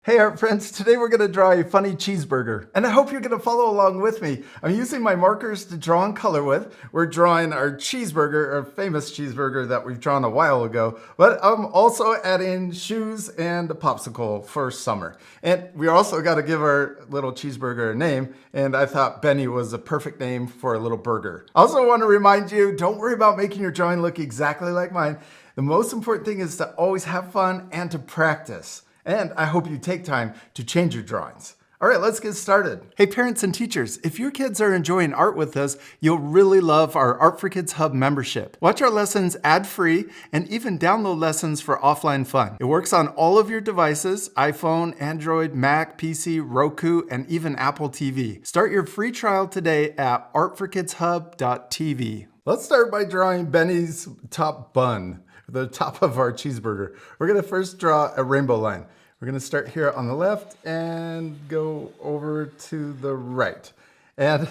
Hey art friends, today we're going to draw a funny cheeseburger, and I hope you're going to follow along with me. I'm using my markers to draw and color with. We're drawing our cheeseburger, our famous cheeseburger that we've drawn a while ago, but I'm also adding shoes and a popsicle for summer. And we also got to give our little cheeseburger a name, and I thought Benny was a perfect name for a little burger. I also want to remind you, don't worry about making your drawing look exactly like mine. The most important thing is to always have fun and to practice. And I hope you take time to change your drawings. All right, let's get started. Hey parents and teachers, if your kids are enjoying art with us, you'll really love our Art for Kids Hub membership. Watch our lessons ad-free and even download lessons for offline fun. It works on all of your devices, iPhone, Android, Mac, PC, Roku, and even Apple TV. Start your free trial today at artforkidshub.tv. Let's start by drawing Benny's top bun, the top of our cheeseburger. We're gonna first draw a rainbow line. We're gonna start here on the left and go over to the right. And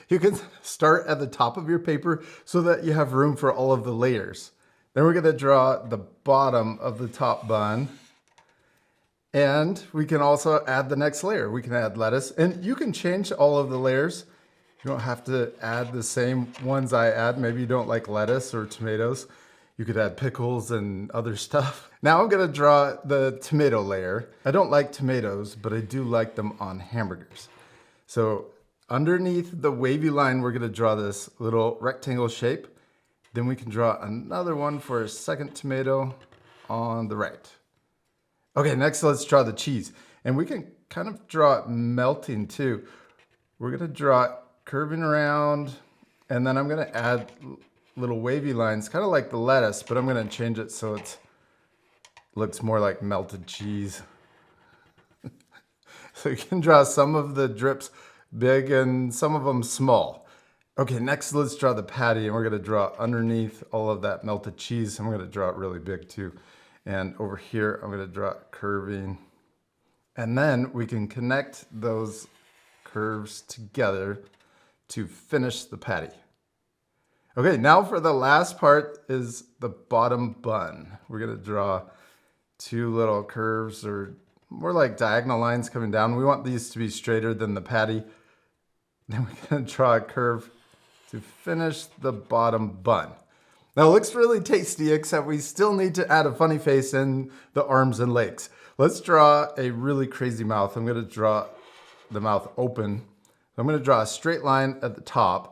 you can start at the top of your paper so that you have room for all of the layers. Then we're gonna draw the bottom of the top bun. And we can also add the next layer. We can add lettuce, and you can change all of the layers. You don't have to add the same ones I add. Maybe you don't like lettuce or tomatoes. You could add pickles and other stuff. Now I'm gonna draw the tomato layer. I don't like tomatoes, but I do like them on hamburgers. So underneath the wavy line, we're gonna draw this little rectangle shape. Then we can draw another one for a second tomato on the right. Okay, next let's draw the cheese. And we can kind of draw it melting too. We're gonna draw it curving around, and then I'm gonna add little wavy lines, kind of like the lettuce, but I'm gonna change it so it looks more like melted cheese. So you can draw some of the drips big and some of them small. Okay, next let's draw the patty, and we're gonna draw underneath all of that melted cheese. I'm gonna draw it really big too. And over here, I'm gonna draw it curving. And then we can connect those curves together to finish the patty. Okay, now for the last part is the bottom bun. We're gonna draw two little curves, or more like diagonal lines coming down. We want these to be straighter than the patty. Then we're gonna draw a curve to finish the bottom bun. Now it looks really tasty, except we still need to add a funny face and the arms and legs. Let's draw a really crazy mouth. I'm gonna draw the mouth open. I'm gonna draw a straight line at the top,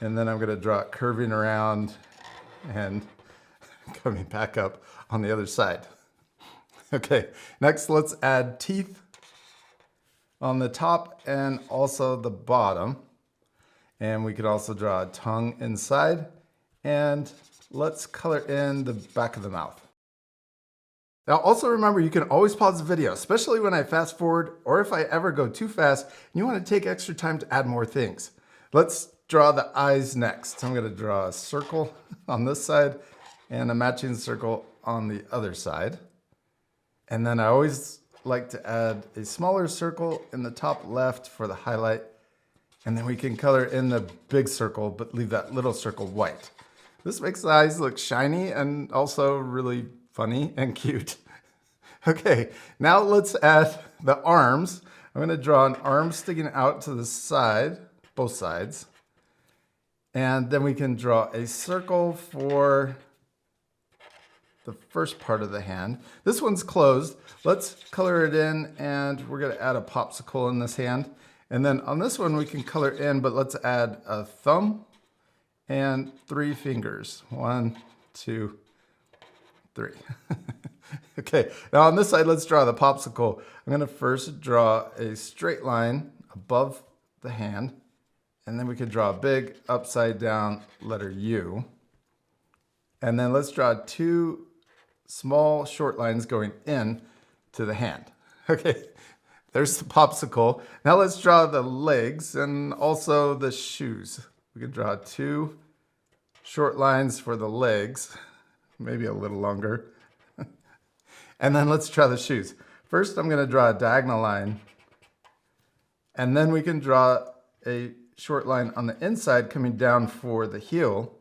and then I'm gonna draw it curving around and coming back up on the other side. Okay, next let's add teeth on the top and also the bottom. And we could also draw a tongue inside, and let's color in the back of the mouth. Now also remember, you can always pause the video, especially when I fast forward or if I ever go too fast and you want to take extra time to add more things. Let's draw the eyes next. I'm gonna draw a circle on this side and a matching circle on the other side. And then I always like to add a smaller circle in the top left for the highlight. And then we can color in the big circle, but leave that little circle white. This makes the eyes look shiny and also really funny and cute. Okay, now let's add the arms. I'm gonna draw an arm sticking out to the side, both sides. And then we can draw a circle for the first part of the hand. This one's closed. Let's color it in, and we're gonna add a popsicle in this hand. And then on this one, we can color in, but let's add a thumb and 3 fingers. 1, 2, 3. Okay, now on this side, let's draw the popsicle. I'm gonna first draw a straight line above the hand, and then we can draw a big upside down letter U. And then let's draw 2 small short lines going in to the hand. Okay, there's the popsicle. Now let's draw the legs and also the shoes. We can draw 2 short lines for the legs, maybe a little longer. And then let's draw the shoes. First, I'm gonna draw a diagonal line, and then we can draw a short line on the inside coming down for the heel.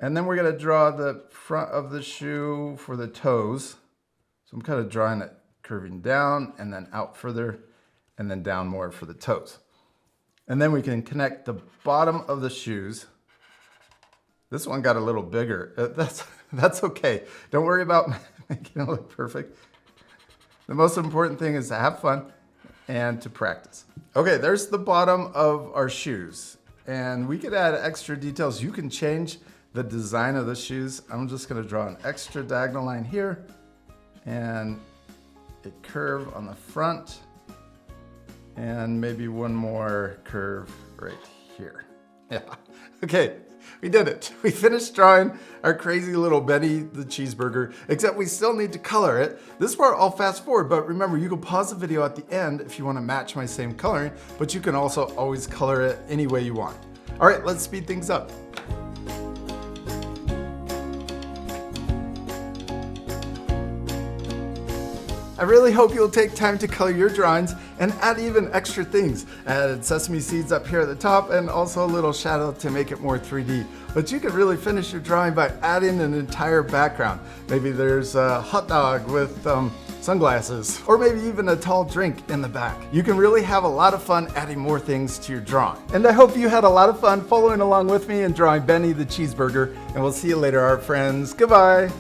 And then we're gonna draw the front of the shoe for the toes. So I'm kind of drawing it curving down and then out further and then down more for the toes. And then we can connect the bottom of the shoes. This one got a little bigger. That's okay. Don't worry about making it look perfect. The most important thing is to have fun and to practice. Okay, there's the bottom of our shoes. And we could add extra details. You can change the design of the shoes. I'm just gonna draw an extra diagonal line here and a curve on the front and maybe one more curve right here. Yeah, okay, we did it. We finished drawing our crazy little Benny the Cheeseburger, except we still need to color it. This part I'll fast forward, but remember, you can pause the video at the end if you want to match my same coloring, but you can also always color it any way you want. All right, let's speed things up. I really hope you'll take time to color your drawings and add even extra things. I added sesame seeds up here at the top and also a little shadow to make it more 3D. But you could really finish your drawing by adding an entire background. Maybe there's a hot dog with sunglasses, or maybe even a tall drink in the back. You can really have a lot of fun adding more things to your drawing. And I hope you had a lot of fun following along with me and drawing Benny the Cheeseburger. And we'll see you later, our friends. Goodbye.